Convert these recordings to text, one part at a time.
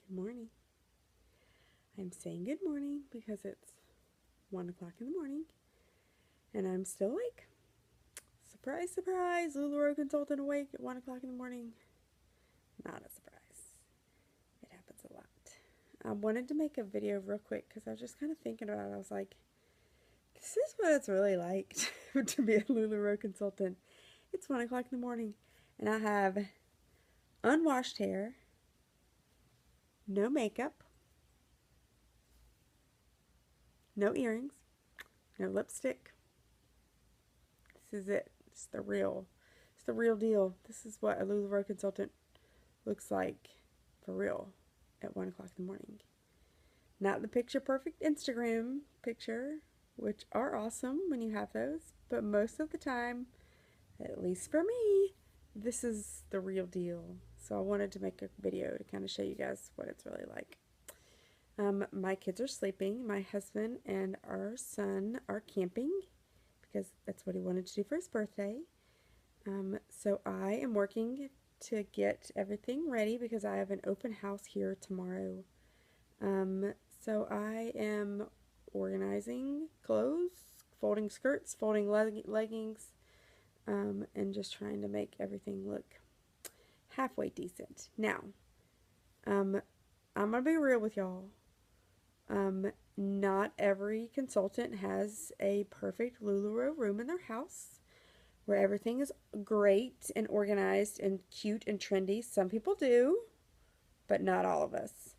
Good morning. I'm saying good morning because it's 1 o'clock in the morning and I'm still awake. Surprise, surprise, LuLaroe consultant awake at 1 o'clock in the morning. Not a surprise. It happens a lot. I wanted to make a video real quick because I was just kind of thinking about it. I was like, this is what it's really like to be a LuLaroe consultant. It's 1 o'clock in the morning and I have unwashed hair, no makeup, no earrings, no lipstick. This is it. It's the real deal. This is what a LuLaroe consultant looks like for real at 1 o'clock in the morning. Not the picture perfect Instagram picture, which are awesome when you have those, but most of the time, at least for me, this is the real deal. So I wanted to make a video to kind of show you guys what it's really like. My kids are sleeping. My husband and our son are camping because that's what he wanted to do for his birthday. So I am working to get everything ready because I have an open house here tomorrow. So I am organizing clothes, folding skirts, folding leggings, and just trying to make everything look halfway decent. Now, I'm going to be real with y'all. Not every consultant has a perfect LuLaroe room in their house where everything is great and organized and cute and trendy. Some people do, but not all of us.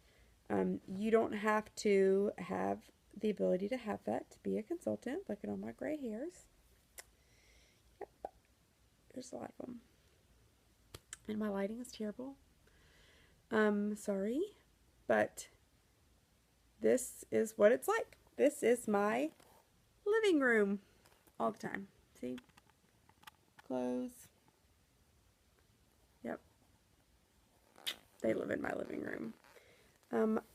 You don't have to have the ability to have that to be a consultant. Look at all my gray hairs. Yep, there's a lot of them. And my lighting is terrible. Sorry, but this is what it's like. This is my living room all the time. See? Clothes. Yep. They live in my living room.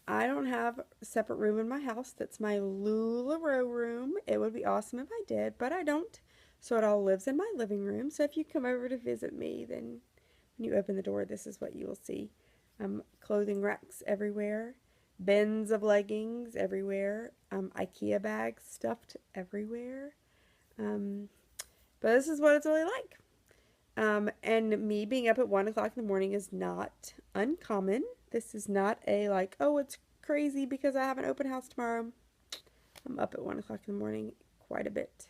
I don't have a separate room in my house. That's my LuLaroe room. It would be awesome if I did, but I don't. So it all lives in my living room. So if you come over to visit me, then when you open the door, this is what you will see. Clothing racks everywhere. Bins of leggings everywhere. IKEA bags stuffed everywhere. But this is what it's really like. And me being up at 1 o'clock in the morning is not uncommon. This is not a like, oh, it's crazy because I have an open house tomorrow. I'm up at 1 o'clock in the morning quite a bit.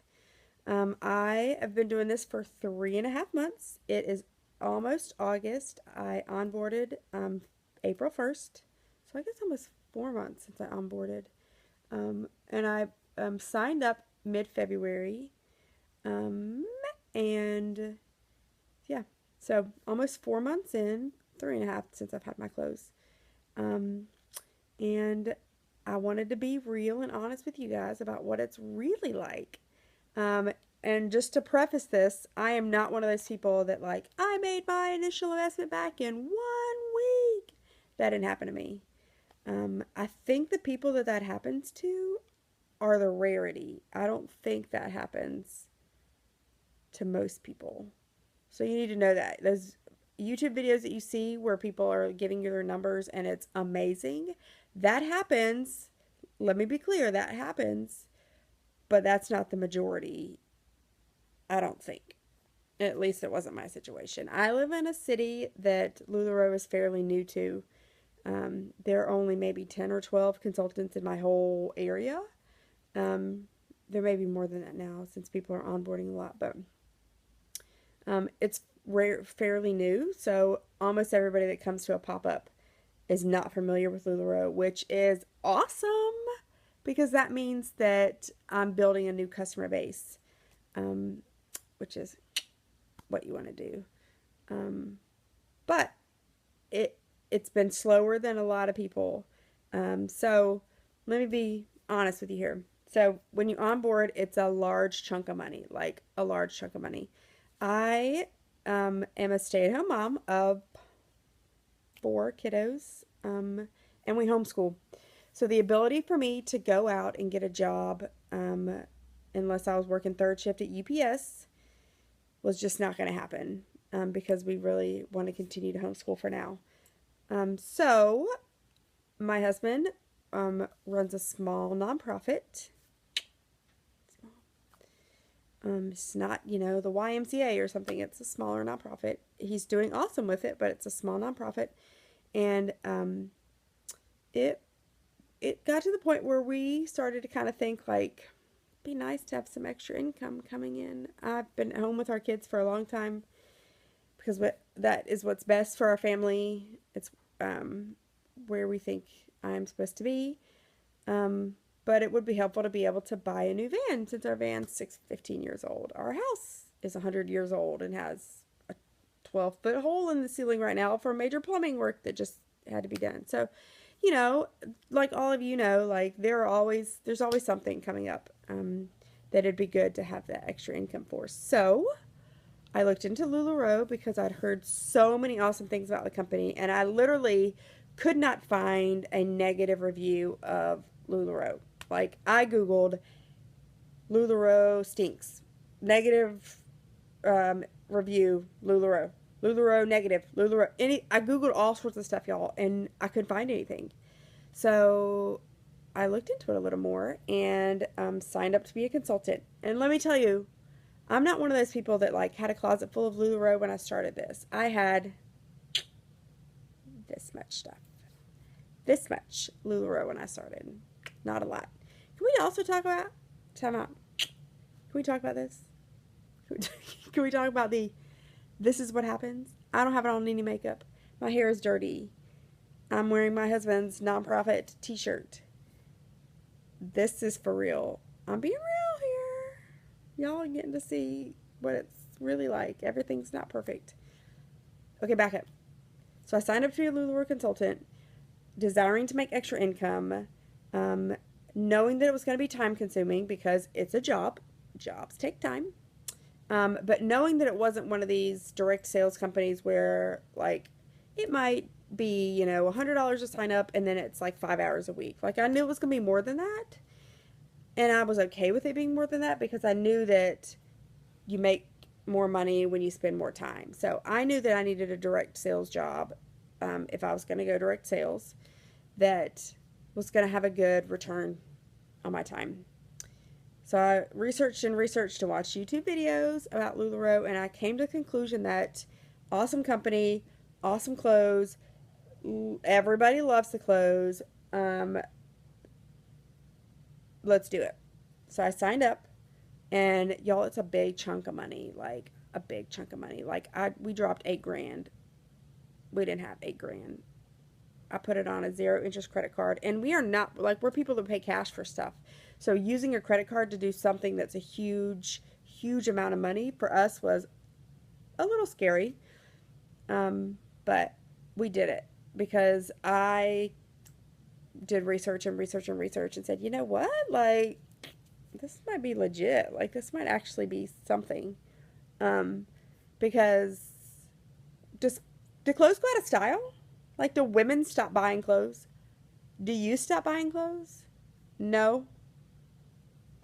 I have been doing this for 3.5 months. It is almost August. I onboarded April 1st. So I guess almost 4 months since I onboarded. And I signed up mid-February. And yeah, so almost 4 months in, 3.5 since I've had my clothes. And I wanted to be real and honest with you guys about what it's really like. And just to preface this, I am not one of those people that like, I made my initial investment back in 1 week. That didn't happen to me. I think the people that happens to are the rarity. I don't think that happens to most people. So you need to know that. Those YouTube videos that you see where people are giving you their numbers and it's amazing, that happens. Let me be clear, that happens. But that's not the majority, I don't think. At least it wasn't my situation. I live in a city that LuLaroe is fairly new to. There are only maybe 10 or 12 consultants in my whole area. There may be more than that now since people are onboarding a lot, but it's fairly new, so almost everybody that comes to a pop-up is not familiar with LuLaroe, which is awesome because that means that I'm building a new customer base, which is what you want to do. But it's been slower than a lot of people. So let me be honest with you here. So when you onboard, it's a large chunk of money, like a large chunk of money. I am a stay-at-home mom of 4 kiddos, and we homeschool. So the ability for me to go out and get a job, unless I was working 3rd shift at UPS, was just not going to happen because we really want to continue to homeschool for now. So my husband runs a small nonprofit. It's not, you know, the YMCA or something. It's a smaller nonprofit. He's doing awesome with it, but it's a small nonprofit. And it got to the point where we started to kind of think like, it'd be nice to have some extra income coming in. I've been home with our kids for a long time because that is what's best for our family. It's where we think I'm supposed to be. But it would be helpful to be able to buy a new van since our van's 15 years old. Our house is 100 years old and has a 12-foot hole in the ceiling right now for major plumbing work that just had to be done. So, you know, like all of you know, like there's always something coming up that it'd be good to have that extra income for. So I looked into LuLaroe because I'd heard so many awesome things about the company, and I literally could not find a negative review of LuLaroe. Like, I Googled LuLaroe stinks. Negative review, LuLaroe. LuLaroe negative. LuLaroe. I Googled all sorts of stuff, y'all, and I couldn't find anything. So I looked into it a little more and signed up to be a consultant. And let me tell you, I'm not one of those people that, like, had a closet full of LuLaroe when I started this. I had this much stuff. This much LuLaroe when I started. Not a lot. Can we also talk about, time out, can we talk about this? Can we talk about this is what happens? I don't have on any makeup. My hair is dirty. I'm wearing my husband's nonprofit t-shirt. This is for real. I'm being real here. Y'all are getting to see what it's really like. Everything's not perfect. Okay, back up. So I signed up to be a LuLaroe consultant, desiring to make extra income, knowing that it was going to be time consuming because it's a job. Jobs take time. But knowing that it wasn't one of these direct sales companies where, like, it might be, you know, $100 to sign up and then it's like 5 hours a week. Like, I knew it was going to be more than that. And I was okay with it being more than that because I knew that you make more money when you spend more time. So I knew that I needed a direct sales job if I was going to go direct sales that was going to have a good return on my time. So I researched and researched and watched YouTube videos about LuLaroe, and I came to the conclusion that awesome company, awesome clothes, everybody loves the clothes, let's do it. So I signed up, and y'all, it's a big chunk of money, like a big chunk of money. Like we dropped $8,000. We didn't have $8,000. I put it on a 0 interest credit card, and we are not, like, we're people that pay cash for stuff. So using a credit card to do something that's a huge, huge amount of money for us was a little scary. But we did it because I did research and research and research and said, you know what? Like, this might be legit. Like, this might actually be something. Because do clothes go out of style? Like, do women stop buying clothes? Do you stop buying clothes? No.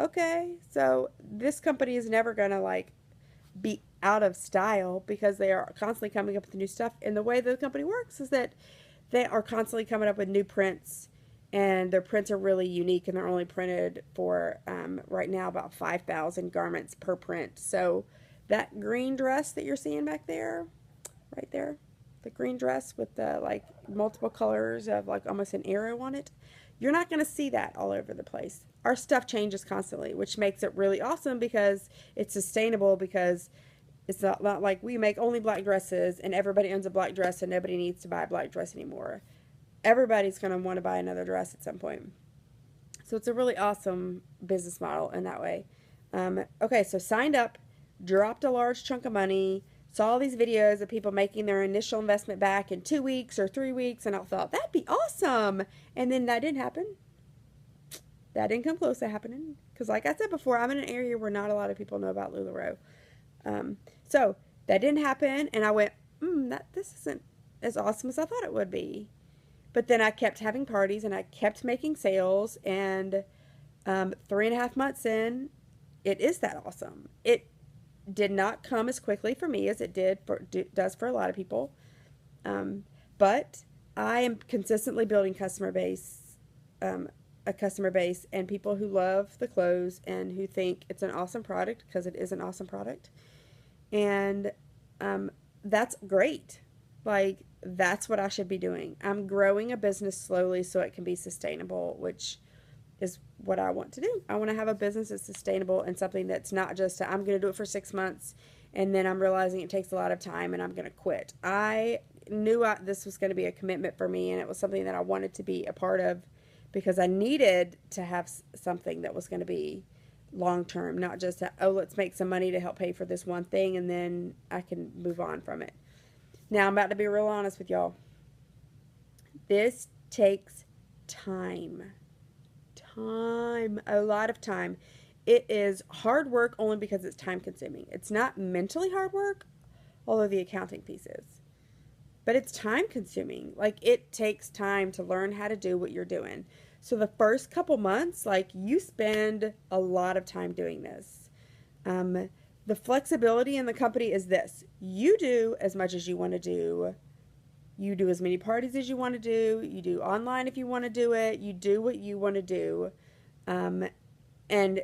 Okay, so this company is never going to, like, be out of style because they are constantly coming up with new stuff. And the way the company works is that they are constantly coming up with new prints, and their prints are really unique, and they're only printed for, right now, about 5,000 garments per print. So that green dress that you're seeing back there, right there, the green dress with the, like, multiple colors of, like, almost an arrow on it, you're not going to see that all over the place. Our stuff changes constantly, which makes it really awesome because it's sustainable, because it's not like we make only black dresses and everybody owns a black dress and nobody needs to buy a black dress anymore. Everybody's going to want to buy another dress at some point. So it's a really awesome business model in that way. Okay, so signed up, dropped a large chunk of money, saw these videos of people making their initial investment back in 2 weeks or 3 weeks, and I thought, that'd be awesome. And then that didn't happen. That didn't come close to happening. Because like I said before, I'm in an area where not a lot of people know about LuLaroe. So that didn't happen, and I went, this isn't as awesome as I thought it would be. But then I kept having parties, and I kept making sales, and 3.5 months in, it is that awesome. It did not come as quickly for me as it does for a lot of people. But I am consistently building a customer base and people who love the clothes and who think it's an awesome product because it is an awesome product. And that's great. Like, that's what I should be doing. I'm growing a business slowly so it can be sustainable, which is what I want to do. I want to have a business that's sustainable and something that's not just I'm going to do it for 6 months and then I'm realizing it takes a lot of time and I'm going to quit. I knew this was going to be a commitment for me, and it was something that I wanted to be a part of because I needed to have something that was going to be long term, not just let's make some money to help pay for this one thing and then I can move on from it. Now, I'm about to be real honest with y'all. This takes time. A lot of time. It is hard work only because it's time consuming. It's not mentally hard work, although the accounting piece is. But it's time consuming. Like, it takes time to learn how to do what you're doing. So the first couple months, like, you spend a lot of time doing this. The flexibility in the company is this. You do as much as you want to do. You do as many parties as you want to do. You do online if you want to do it. You do what you want to do. And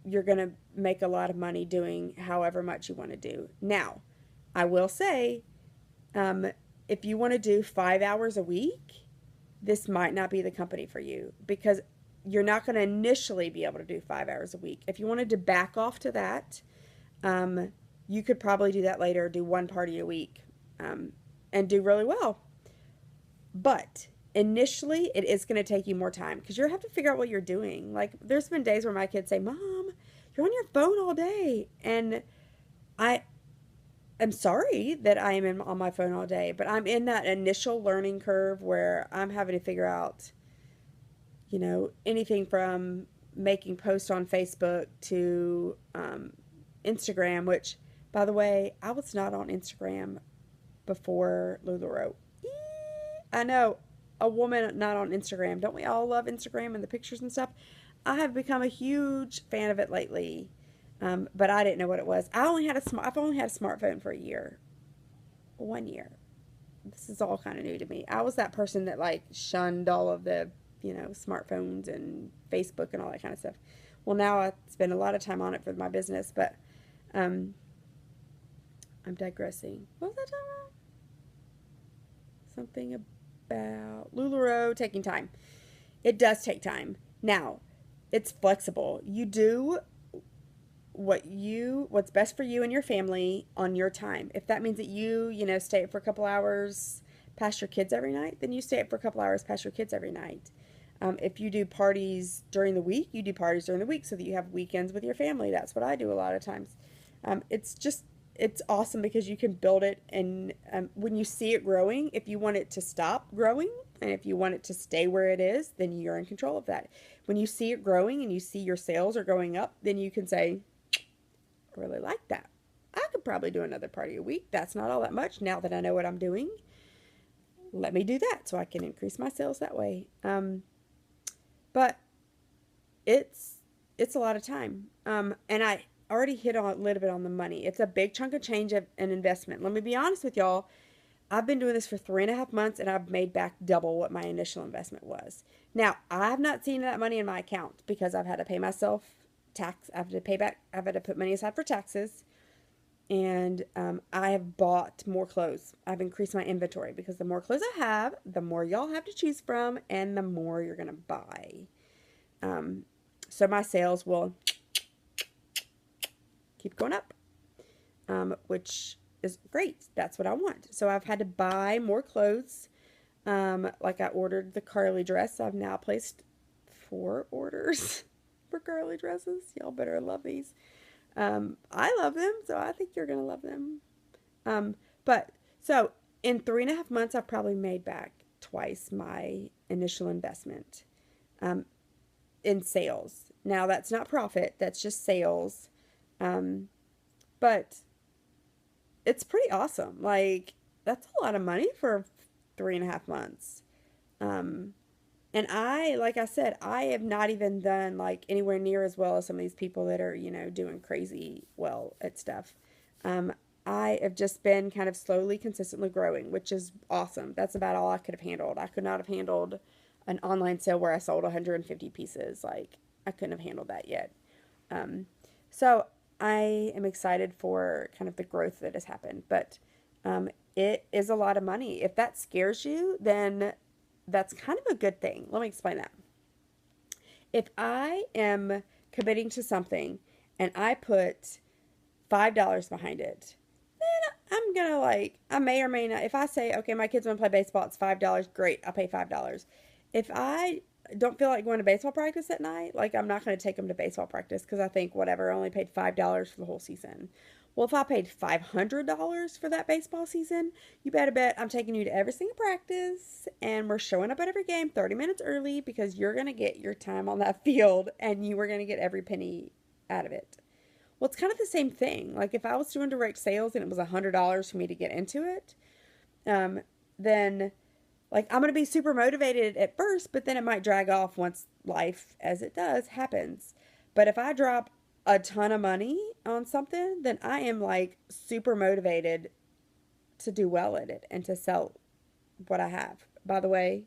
you're going to make a lot of money doing however much you want to do. Now, I will say, if you want to do 5 hours a week, this might not be the company for you because you're not going to initially be able to do 5 hours a week. If you wanted to back off to that, you could probably do that later, do one party a week, and do really well. But initially, it is going to take you more time because you have to figure out what you're doing. Like, there's been days where my kids say, Mom, you're on your phone all day. And I'm sorry that I am on my phone all day, but I'm in that initial learning curve where I'm having to figure out, anything from making posts on Facebook to Instagram, which, by the way, I was not on Instagram before LuLaroe. I know, a woman not on Instagram. Don't we all love Instagram and the pictures and stuff? I have become a huge fan of it lately, but I didn't know what it was. I've only had a smartphone for a year. 1 year. This is all kind of new to me. I was that person that, like, shunned all of the, smartphones and Facebook and all that kind of stuff. Well, now I spend a lot of time on it for my business, but I'm digressing. What was I talking about? Something about LuLaroe taking time. It does take time. Now, it's flexible. You do what's best for you and your family on your time. If that means that you stay up for a couple hours past your kids every night, then you stay up for a couple hours past your kids every night. If you do parties during the week, you do parties during the week so that you have weekends with your family. That's what I do a lot of times. It's awesome because you can build it, and when you see it growing, if you want it to stop growing and if you want it to stay where it is, then you're in control of that. When you see it growing and you see your sales are going up, then you can say, I really like that. I could probably do another party a week. That's not all that much now that I know what I'm doing. Let me do that so I can increase my sales that way. But it's a lot of time. And I already hit on a little bit on the money. It's a big chunk of change of an investment. Let me be honest with y'all. I've been doing this for 3.5 months and I've made back double what my initial investment was. Now, I have not seen that money in my account because I've had to pay myself tax. I've had to put money aside for taxes. And I have bought more clothes. I've increased my inventory because the more clothes I have, the more y'all have to choose from and the more you're going to buy. So my sales will keep going up, which is great. That's what I want. So I've had to buy more clothes. Like I ordered the Carly dress. I've now placed 4 orders for Carly dresses. Y'all better love these. I love them, so I think you're going to love them. But so in 3.5 months, I've probably made back twice my initial investment, in sales. Now that's not profit. That's just sales. But it's pretty awesome. Like, that's a lot of money for 3.5 months. And like I said, I have not even done like anywhere near as well as some of these people that are, doing crazy well at stuff. I have just been kind of slowly, consistently growing, which is awesome. That's about all I could have handled. I could not have handled an online sale where I sold 150 pieces. Like, I couldn't have handled that yet. Um, so I am excited for kind of the growth that has happened, but it is a lot of money. If that scares you, then that's kind of a good thing. Let me explain that. If I am committing to something and I put $5 behind it, then I'm gonna like, I may or may not, if I say, okay, my kids want to play baseball, it's $5, great, I'll pay $5. If I don't feel like going to baseball practice at night, like, I'm not going to take them to baseball practice because I think, whatever, I only paid $5 for the whole season. Well, if I paid $500 for that baseball season, you better bet I'm taking you to every single practice and we're showing up at every game 30 minutes early because you're going to get your time on that field and you are going to get every penny out of it. Well, it's kind of the same thing. Like, if I was doing direct sales and it was $100 for me to get into it, then, like, I'm going to be super motivated at first, but then it might drag off once life, as it does, happens. But if I drop a ton of money on something, then I am, like, super motivated to do well at it and to sell what I have. By the way,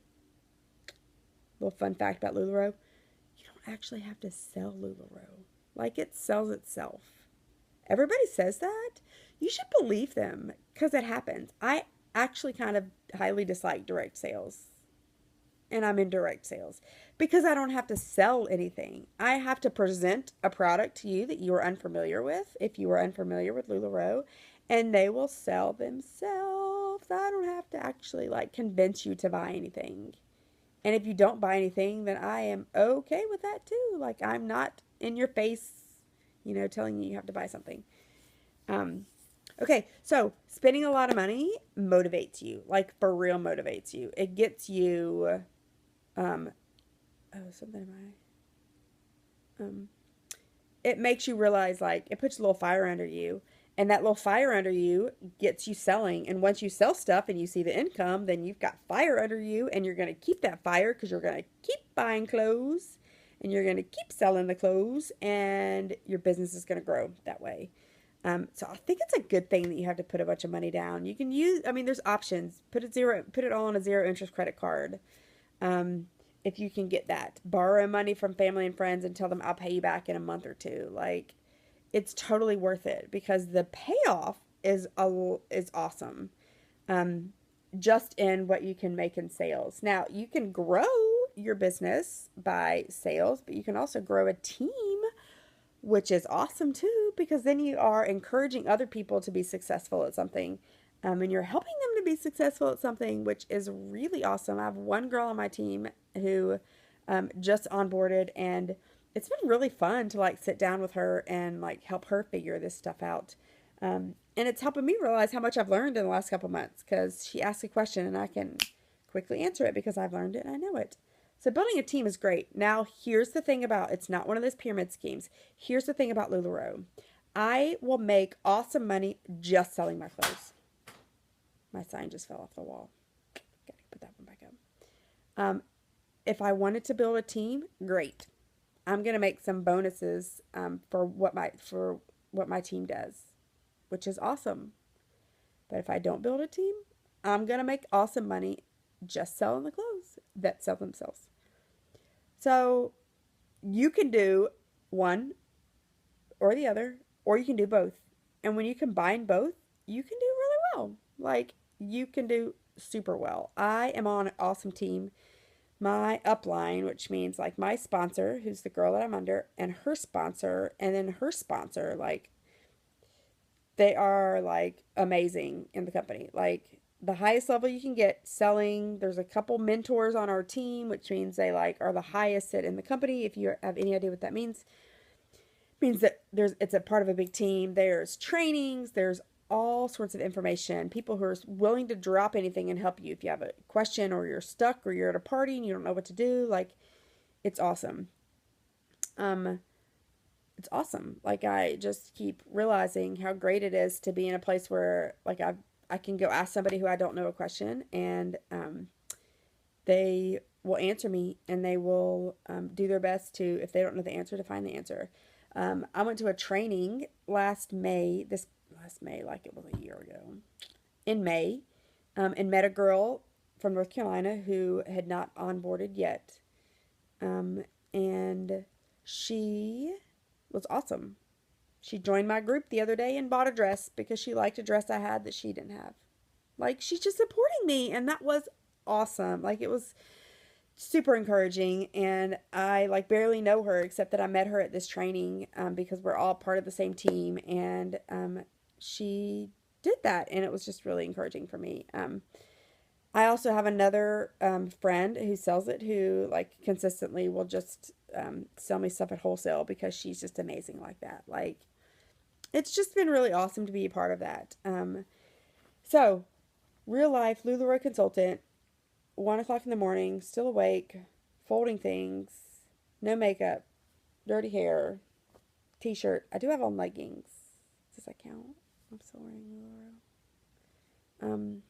little fun fact about LuLaroe, you don't actually have to sell LuLaroe. Like, it sells itself. Everybody says that. You should believe them because it happens. I actually kind of highly dislike direct sales. And I'm in direct sales because I don't have to sell anything. I have to present a product to you that you are unfamiliar with, if you are unfamiliar with LuLaroe, and they will sell themselves. I don't have to actually, like, convince you to buy anything. And if you don't buy anything, then I am okay with that too. Like, I'm not in your face, telling you have to buy something. Okay, so spending a lot of money motivates you, like, for real motivates you. It gets you, it makes you realize, like, it puts a little fire under you. And that little fire under you gets you selling. And once you sell stuff and you see the income, then you've got fire under you. And you're going to keep that fire because you're going to keep buying clothes. And you're going to keep selling the clothes. And your business is going to grow that way. So I think it's a good thing that you have to put a bunch of money down. You can use, there's options. Put it all on a zero interest credit card. If you can get that. Borrow money from family and friends and tell them I'll pay you back in a month or two. Like, it's totally worth it because the payoff is awesome. Just in what you can make in sales. Now, you can grow your business by sales, but you can also grow a team, which is awesome too, because then you are encouraging other people to be successful at something, and you're helping them to be successful at something, which is really awesome. I have one girl on my team who just onboarded, and it's been really fun to, like, sit down with her and, like, help her figure this stuff out. And it's helping me realize how much I've learned in the last couple months because she asks a question and I can quickly answer it because I've learned it and I know it. So building a team is great. Now, here's the thing about, it's not one of those pyramid schemes. Here's the thing about LuLaroe. I will make awesome money just selling my clothes. My sign just fell off the wall. Gotta put that one back up. If I wanted to build a team, great. I'm gonna make some bonuses for what my team does, which is awesome. But if I don't build a team, I'm gonna make awesome money just selling the clothes that sell themselves. So you can do one or the other, or you can do both. And when you combine both, you can do really well. Like, you can do super well. I am on an awesome team. My upline, which means, like, my sponsor, who's the girl that I'm under, and her sponsor, and then her sponsor, like, they are, like, amazing in the company. Like, the highest level you can get selling. There's a couple mentors on our team, which means they, like, are the highest in the company. If you have any idea what that means, it means that it's a part of a big team. There's trainings, there's all sorts of information, people who are willing to drop anything and help you if you have a question or you're stuck or you're at a party and you don't know what to do. Like, it's awesome. It's awesome. Like, I just keep realizing how great it is to be in a place where, like, I can go ask somebody who I don't know a question, and they will answer me, and they will do their best to, if they don't know the answer, to find the answer. I went to a training last May, last May like it was a year ago. In May, and met a girl from North Carolina who had not onboarded yet. And she was awesome. She joined my group the other day and bought a dress because she liked a dress I had that she didn't have. Like, she's just supporting me, and that was awesome. Like, it was super encouraging, and I like barely know her except that I met her at this training because we're all part of the same team, and she did that, and it was just really encouraging for me. I also have another friend who sells it who like consistently will just sell me stuff at wholesale because she's just amazing like that. Like, it's just been really awesome to be a part of that. So, real life LuLaroe consultant, 1 o'clock in the morning, still awake, folding things, no makeup, dirty hair, t-shirt. I do have on leggings. Does that count? I'm still wearing LuLaroe.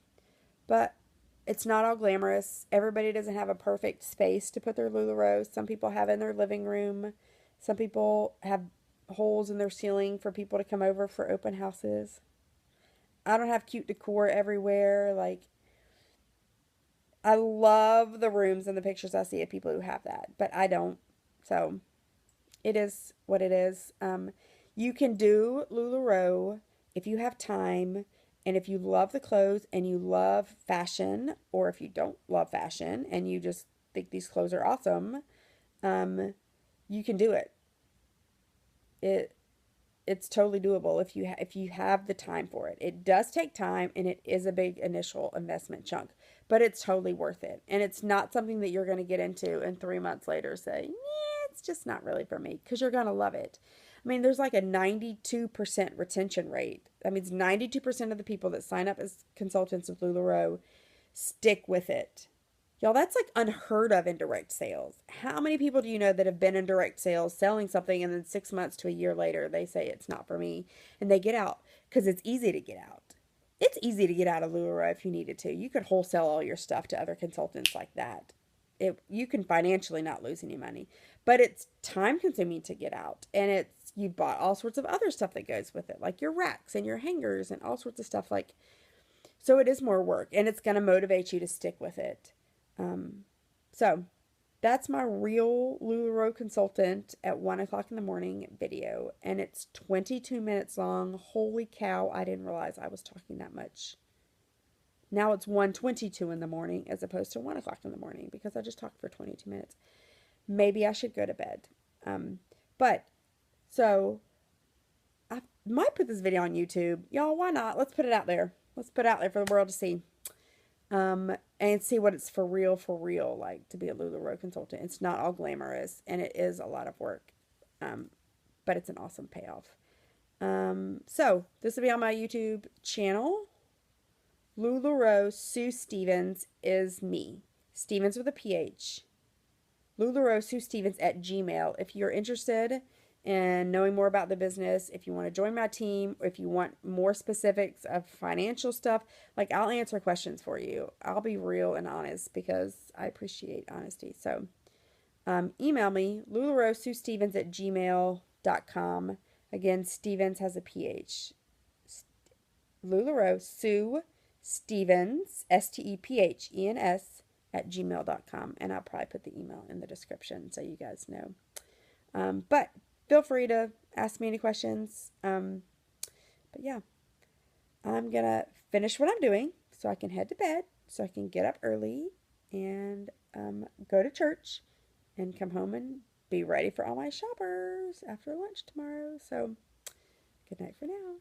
But it's not all glamorous. Everybody doesn't have a perfect space to put their LuLaroe. Some people have in their living room. Some people have holes in their ceiling for people to come over for open houses. I don't have cute decor everywhere. Like, I love the rooms and the pictures I see of people who have that, but I don't. So it is what it is. You can do LuLaroe if you have time, and if you love the clothes and you love fashion, or if you don't love fashion and you just think these clothes are awesome, you can do it. It's totally doable if you have the time for it. It does take time, and it is a big initial investment chunk, but it's totally worth it. And it's not something that you're going to get into and 3 months later say, yeah, it's just not really for me, because you're going to love it. I mean, there's like a 92% retention rate. That means 92% of the people that sign up as consultants of LuLaroe stick with it. Y'all, that's like unheard of in direct sales. How many people do you know that have been in direct sales selling something, and then 6 months to a year later they say it's not for me and they get out? Because it's easy to get out. It's easy to get out of LuLaroe if you needed to. You could wholesale all your stuff to other consultants like that. You can financially not lose any money, but it's time consuming to get out, and you've bought all sorts of other stuff that goes with it, like your racks and your hangers and all sorts of stuff. Like, so it is more work, and it's going to motivate you to stick with it. So that's my real LuLaroe consultant at 1 o'clock in the morning video, and it's 22 minutes long. Holy cow, I didn't realize I was talking that much. Now it's 1:22 in the morning as opposed to 1 o'clock in the morning because I just talked for 22 minutes. Maybe I should go to bed. So I might put this video on YouTube. Y'all, why not? Let's put it out there. Let's put it out there for the world to see. And see what it's for real, like to be a LuLaroe consultant. It's not all glamorous, and it is a lot of work, but it's an awesome payoff. So this will be on my YouTube channel. LuLaroe Sue Stevens is me. Stevens with a PH. LuLaroe Sue Stevens at Gmail. If you're interested and knowing more about the business, if you want to join my team, or if you want more specifics of financial stuff, like, I'll answer questions for you. I'll be real and honest because I appreciate honesty. So email me, LuLaroeSueStevens at gmail.com. Again, Stevens has a PH. LuLaroe Sue Stevens, STEPHENS at gmail.com. And I'll probably put the email in the description so you guys know. But feel free to ask me any questions. But yeah, I'm going to finish what I'm doing so I can head to bed, so I can get up early and go to church and come home and be ready for all my shoppers after lunch tomorrow. So good night for now.